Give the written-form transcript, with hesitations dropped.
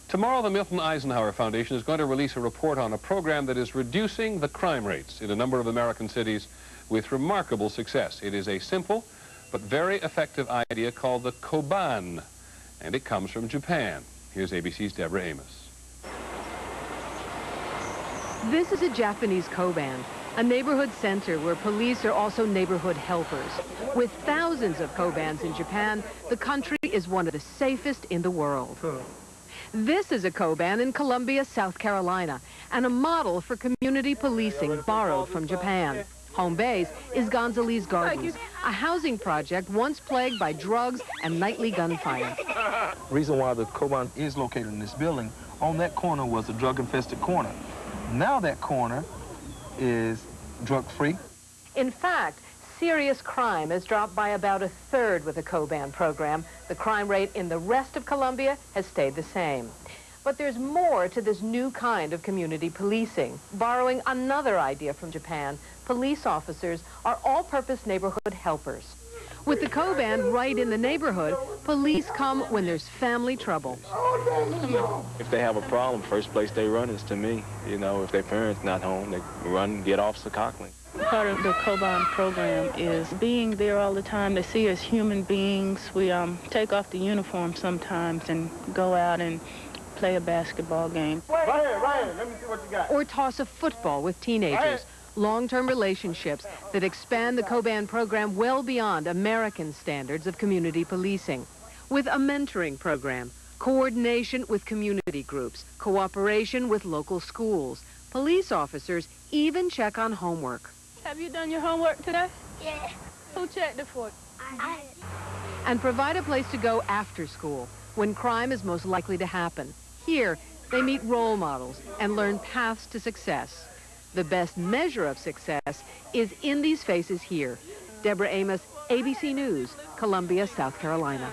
Tomorrow, the Milton Eisenhower Foundation is going to release a report on a program that is reducing the crime rates in a number of American cities with remarkable success. It is a simple but very effective idea called the Koban, and it comes from Japan. Here's ABC's Deborah Amos. This is a Japanese Koban, a neighborhood center where police are also neighborhood helpers. With thousands of Kobans in Japan, the country is one of the safest in the world. This is a Koban in Columbia, South Carolina, and a model for community policing borrowed from Japan. Home base is Gonzales Gardens, a housing project once plagued by drugs and nightly gunfire. The reason why the Koban is located in this building, on that corner was a drug-infested corner. Now that corner is drug-free. In fact, serious crime has dropped by about 1/3 with the Koban program. The crime rate in the rest of Columbia has stayed the same. But there's more to this new kind of community policing. Borrowing another idea from Japan, police officers are all-purpose neighborhood helpers. With the Koban right in the neighborhood, police come when there's family trouble. If they have a problem, first place they run is to me. You know, if their parents not home, they run, get Officer Coughlin. Part of the Koban program is being there all the time. They see us human beings. We take off the uniform sometimes and go out and play a basketball game. Right here, let me see what you got. Or toss a football with teenagers. Long-term relationships that expand the Koban program well beyond American standards of community policing. With a mentoring program, coordination with community groups, cooperation with local schools, police officers even check on homework. Have you done your homework today? Yeah. Who checked it for you? I And provide a place to go after school when crime is most likely to happen. Here, they meet role models and learn paths to success. The best measure of success is in these faces here. Deborah Amos, ABC News, Columbia, South Carolina.